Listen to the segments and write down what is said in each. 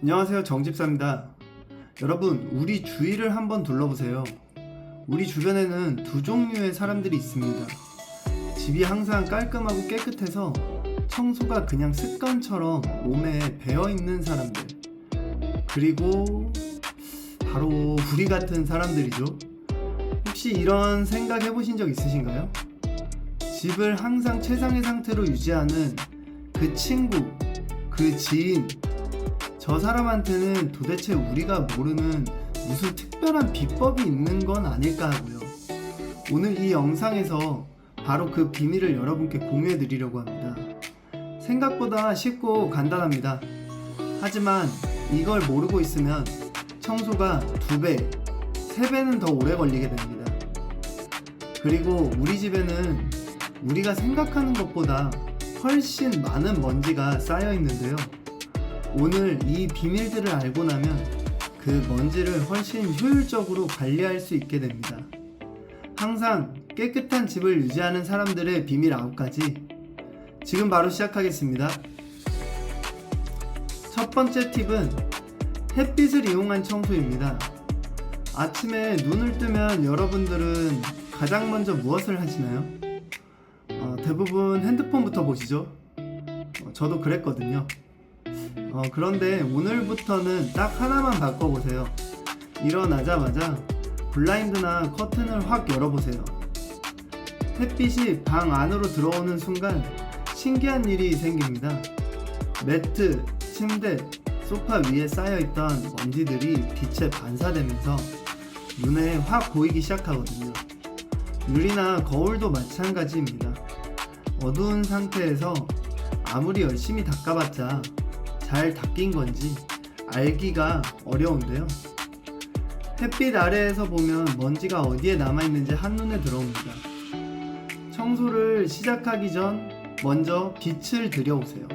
안녕하세요, 정집사입니다. 여러분, 우리 주위를 한번 둘러보세요. 우리 주변에는 두 종류의 사람들이 있습니다. 집이 항상 깔끔하고 깨끗해서 청소가 그냥 습관처럼 몸에 배어있는 사람들, 그리고 바로 우리 같은 사람들이죠. 혹시 이런 생각 해보신 적 있으신가요? 집을 항상 최상의 상태로 유지하는 그 친구, 그 지인, 저 사람한테는 도대체 우리가 모르는 무슨 특별한 비법이 있는 건 아닐까 하고요. 오늘 이 영상에서 바로 그 비밀을 여러분께 공유해 드리려고 합니다. 생각보다 쉽고 간단합니다. 하지만 이걸 모르고 있으면 청소가 2배, 3배는 더 오래 걸리게 됩니다. 그리고 우리 집에는 우리가 생각하는 것보다 훨씬 많은 먼지가 쌓여 있는데요. 오늘 이 비밀들을 알고 나면 그 먼지를 훨씬 효율적으로 관리할 수 있게 됩니다. 항상 깨끗한 집을 유지하는 사람들의 비밀 9가지, 지금 바로 시작하겠습니다. 첫 번째 팁은 햇빛을 이용한 청소입니다. 아침에 눈을 뜨면 여러분들은 가장 먼저 무엇을 하시나요? 대부분 핸드폰부터 보시죠. 저도 그랬거든요. 그런데 오늘부터는 딱 하나만 바꿔보세요. 일어나자마자 블라인드나 커튼을 확 열어보세요. 햇빛이 방 안으로 들어오는 순간 신기한 일이 생깁니다. 매트, 침대, 소파 위에 쌓여있던 먼지들이 빛에 반사되면서 눈에 확 보이기 시작하거든요. 유리나 거울도 마찬가지입니다. 어두운 상태에서 아무리 열심히 닦아봤자 잘 닦인 건지 알기가 어려운데요. 햇빛 아래에서 보면 먼지가 어디에 남아있는지 한눈에 들어옵니다. 청소를 시작하기 전 먼저 빛을 들여오세요.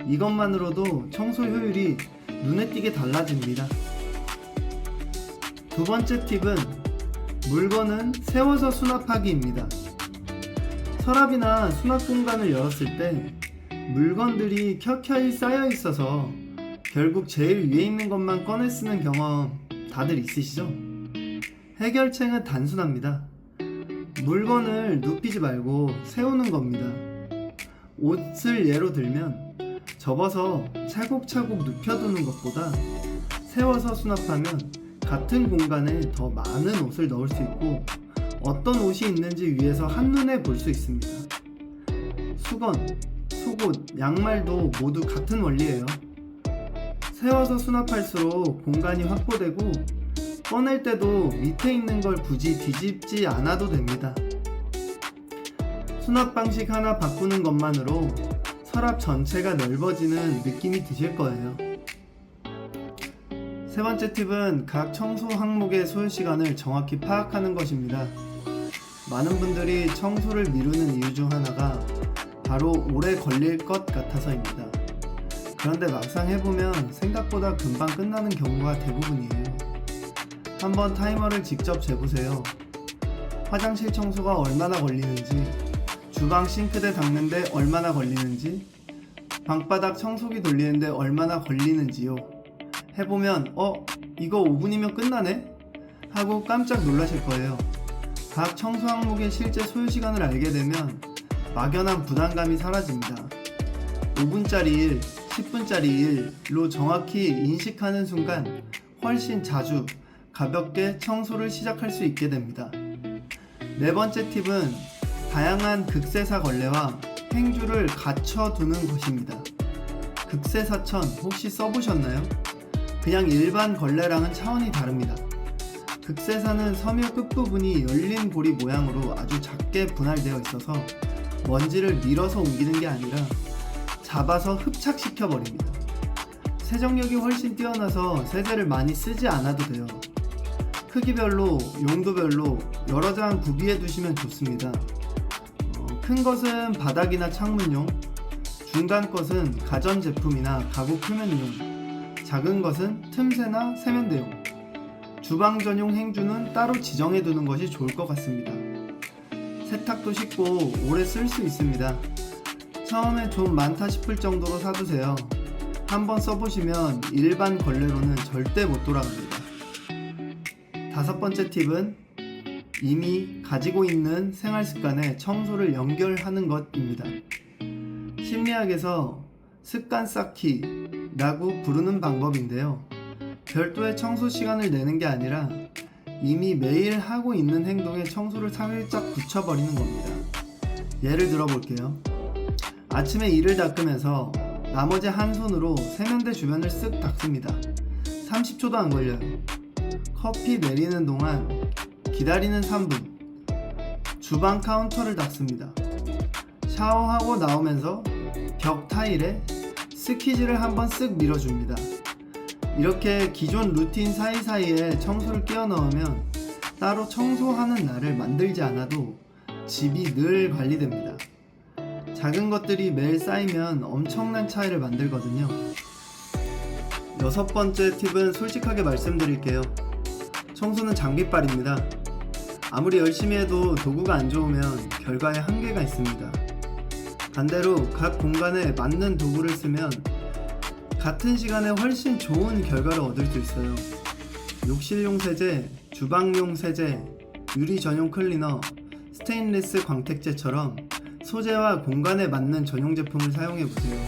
이것만으로도 청소 효율이 눈에 띄게 달라집니다. 두 번째 팁은 물건은 세워서 수납하기입니다. 서랍이나 수납 공간을 열었을 때 물건들이 켜켜이 쌓여 있어서 결국 제일 위에 있는 것만 꺼내 쓰는 경험 다들 있으시죠? 해결책은 단순합니다. 물건을 눕히지 말고 세우는 겁니다. 옷을 예로 들면 접어서 차곡차곡 눕혀두는 것보다 세워서 수납하면 같은 공간에 더 많은 옷을 넣을 수 있고 어떤 옷이 있는지 위에서 한눈에 볼 수 있습니다. 수건, 속옷, 양말도 모두 같은 원리예요. 세워서 수납할수록 공간이 확보되고 꺼낼 때도 밑에 있는 걸 굳이 뒤집지 않아도 됩니다. 수납 방식 하나 바꾸는 것만으로 서랍 전체가 넓어지는 느낌이 드실 거예요. 세 번째 팁은 각 청소 항목의 소요 시간을 정확히 파악하는 것입니다. 많은 분들이 청소를 미루는 이유 중 하나가 바로 오래 걸릴 것 같아서입니다. 그런데 막상 해보면 생각보다 금방 끝나는 경우가 대부분이에요. 한번 타이머를 직접 재보세요. 화장실 청소가 얼마나 걸리는지, 주방 싱크대 닦는데 얼마나 걸리는지, 방바닥 청소기 돌리는데 얼마나 걸리는지요. 해보면 이거 5분이면 끝나네? 하고 깜짝 놀라실 거예요. 각 청소 항목의 실제 소요 시간을 알게 되면 막연한 부담감이 사라집니다. 5분짜리 일, 10분짜리 일로 정확히 인식하는 순간 훨씬 자주 가볍게 청소를 시작할 수 있게 됩니다. 네 번째 팁은 다양한 극세사 걸레와 행주를 갖춰두는 것입니다. 극세사천 혹시 써보셨나요? 그냥 일반 걸레랑은 차원이 다릅니다. 극세사는 섬유 끝부분이 열린 고리 모양으로 아주 작게 분할되어 있어서 먼지를 밀어서 옮기는 게 아니라 잡아서 흡착시켜 버립니다. 세정력이 훨씬 뛰어나서 세제를 많이 쓰지 않아도 돼요. 크기별로, 용도별로 여러 장 구비해 두시면 좋습니다. 큰 것은 바닥이나 창문용, 중간 것은 가전제품이나 가구 표면용, 작은 것은 틈새나 세면대용, 주방 전용 행주는 따로 지정해 두는 것이 좋을 것 같습니다. 세탁도 쉽고 오래 쓸 수 있습니다. 처음에 좀 많다 싶을 정도로 사두세요. 한번 써보시면 일반 걸레로는 절대 못 돌아갑니다. 다섯 번째 팁은 이미 가지고 있는 생활 습관에 청소를 연결하는 것입니다. 심리학에서 습관 쌓기라고 부르는 방법인데요. 별도의 청소 시간을 내는 게 아니라 이미 매일 하고 있는 행동에 청소를 살짝 붙여버리는 겁니다. 예를 들어 볼게요. 아침에 이를 닦으면서 나머지 한 손으로 세면대 주변을 쓱 닦습니다. 30초도 안 걸려요. 커피 내리는 동안 기다리는 3분. 주방 카운터를 닦습니다. 샤워하고 나오면서 벽 타일에 스키즈를 한번 쓱 밀어줍니다. 이렇게 기존 루틴 사이사이에 청소를 끼워 넣으면 따로 청소하는 날을 만들지 않아도 집이 늘 관리됩니다. 작은 것들이 매일 쌓이면 엄청난 차이를 만들거든요. 여섯 번째 팁은 솔직하게 말씀드릴게요. 청소는 장비빨입니다. 아무리 열심히 해도 도구가 안 좋으면 결과에 한계가 있습니다. 반대로 각 공간에 맞는 도구를 쓰면 같은 시간에 훨씬 좋은 결과를 얻을 수 있어요. 욕실용 세제, 주방용 세제, 유리 전용 클리너, 스테인리스 광택제처럼 소재와 공간에 맞는 전용 제품을 사용해보세요.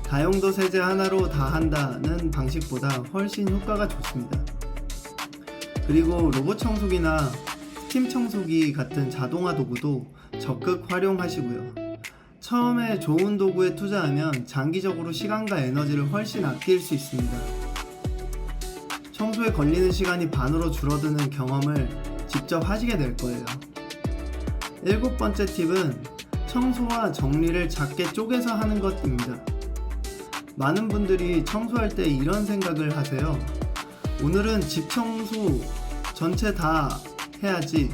다용도 세제 하나로 다 한다는 방식보다 훨씬 효과가 좋습니다. 그리고 로봇 청소기나 스팀 청소기 같은 자동화 도구도 적극 활용하시고요. 처음에 좋은 도구에 투자하면 장기적으로 시간과 에너지를 훨씬 아낄 수 있습니다. 청소에 걸리는 시간이 반으로 줄어드는 경험을 직접 하시게 될 거예요. 일곱 번째 팁은 청소와 정리를 작게 쪼개서 하는 것입니다. 많은 분들이 청소할 때 이런 생각을 하세요. 오늘은 집 청소 전체 다 해야지.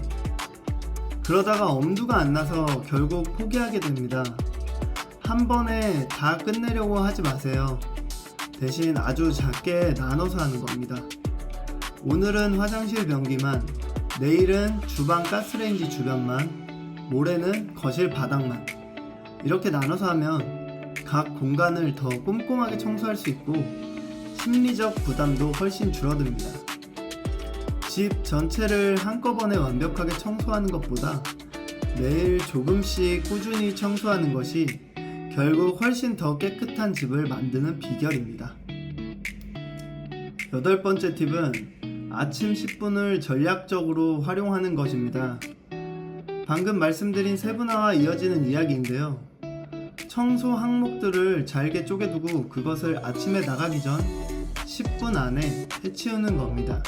그러다가 엄두가 안 나서 결국 포기하게 됩니다. 한 번에 다 끝내려고 하지 마세요. 대신 아주 작게 나눠서 하는 겁니다. 오늘은 화장실 변기만, 내일은 주방 가스레인지 주변만, 모레는 거실 바닥만. 이렇게 나눠서 하면 각 공간을 더 꼼꼼하게 청소할 수 있고 심리적 부담도 훨씬 줄어듭니다. 집 전체를 한꺼번에 완벽하게 청소하는 것보다 매일 조금씩 꾸준히 청소하는 것이 결국 훨씬 더 깨끗한 집을 만드는 비결입니다. 여덟 번째 팁은 아침 10분을 전략적으로 활용하는 것입니다. 방금 말씀드린 세분화와 이어지는 이야기인데요. 청소 항목들을 잘게 쪼개두고 그것을 아침에 나가기 전 10분 안에 해치우는 겁니다.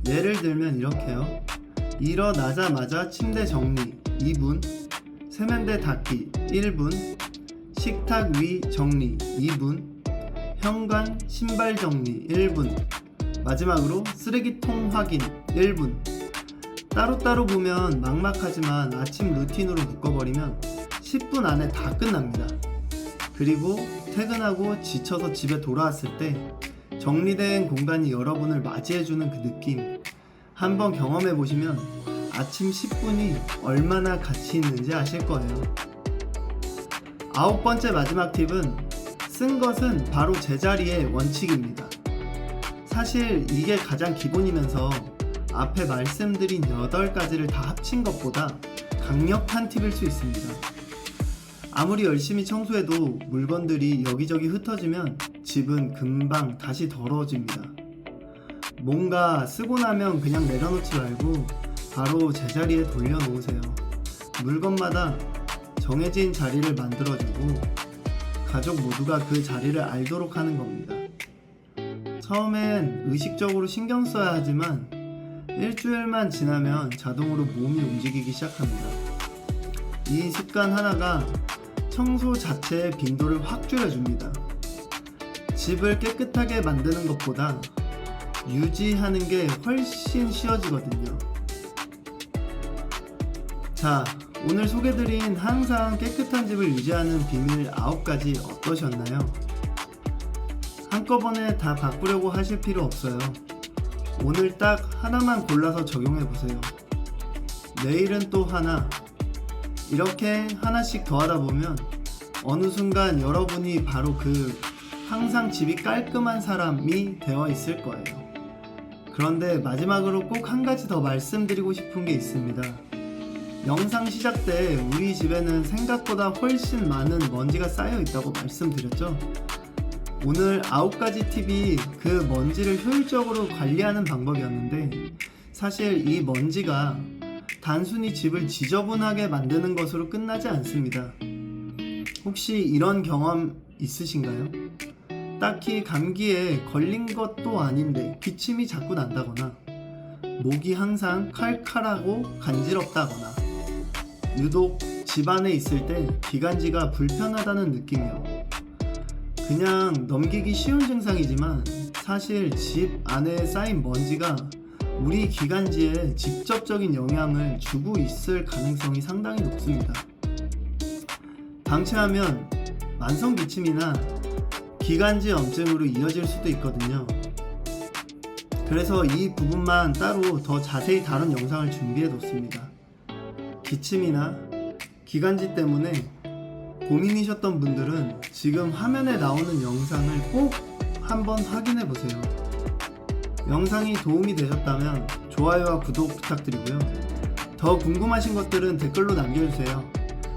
예를 들면 이렇게요. 일어나자마자 침대 정리 2분, 세면대 닦기 1분, 식탁 위 정리 2분, 현관 신발 정리 1분, 마지막으로 쓰레기통 확인 1분. 따로따로 보면 막막하지만 아침 루틴으로 묶어버리면 10분 안에 다 끝납니다. 그리고 퇴근하고 지쳐서 집에 돌아왔을 때 정리된 공간이 여러분을 맞이해주는 그 느낌, 한번 경험해보시면 아침 10분이 얼마나 가치 있는지 아실 거예요. 아홉 번째 마지막 팁은 쓴 것은 바로 제자리의 원칙입니다. 사실 이게 가장 기본이면서 앞에 말씀드린 8가지를 다 합친 것보다 강력한 팁일 수 있습니다. 아무리 열심히 청소해도 물건들이 여기저기 흩어지면 집은 금방 다시 더러워집니다. 뭔가 쓰고 나면 그냥 내려놓지 말고 바로 제자리에 돌려놓으세요. 물건마다 정해진 자리를 만들어주고 가족 모두가 그 자리를 알도록 하는 겁니다. 처음엔 의식적으로 신경 써야 하지만 일주일만 지나면 자동으로 몸이 움직이기 시작합니다. 이 습관 하나가 청소 자체의 빈도를 확 줄여줍니다. 집을 깨끗하게 만드는 것보다 유지하는 게 훨씬 쉬워지거든요. 자, 오늘 소개드린 항상 깨끗한 집을 유지하는 비밀 9가지 어떠셨나요? 한꺼번에 다 바꾸려고 하실 필요 없어요. 오늘 딱 하나만 골라서 적용해보세요. 내일은 또 하나. 이렇게 하나씩 더하다 보면 어느 순간 여러분이 바로 그 항상 집이 깔끔한 사람이 되어 있을 거예요. 그런데 마지막으로 꼭 한 가지 더 말씀드리고 싶은 게 있습니다. 영상 시작 때 우리 집에는 생각보다 훨씬 많은 먼지가 쌓여 있다고 말씀드렸죠? 오늘 9가지 팁이 그 먼지를 효율적으로 관리하는 방법이었는데, 사실 이 먼지가 단순히 집을 지저분하게 만드는 것으로 끝나지 않습니다. 혹시 이런 경험 있으신가요? 딱히 감기에 걸린 것도 아닌데 기침이 자꾸 난다거나, 목이 항상 칼칼하고 간지럽다거나, 유독 집 안에 있을 때 기관지가 불편하다는 느낌이요. 그냥 넘기기 쉬운 증상이지만 사실 집 안에 쌓인 먼지가 우리 기관지에 직접적인 영향을 주고 있을 가능성이 상당히 높습니다. 방치하면 만성 기침이나 기관지 염증으로 이어질 수도 있거든요. 그래서 이 부분만 따로 더 자세히 다룬 영상을 준비해 뒀습니다. 기침이나 기관지 때문에 고민이셨던 분들은 지금 화면에 나오는 영상을 꼭 한번 확인해 보세요. 영상이 도움이 되셨다면 좋아요와 구독 부탁드리고요. 더 궁금하신 것들은 댓글로 남겨주세요.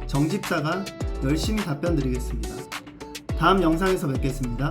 정집사가 열심히 답변 드리겠습니다. 다음 영상에서 뵙겠습니다.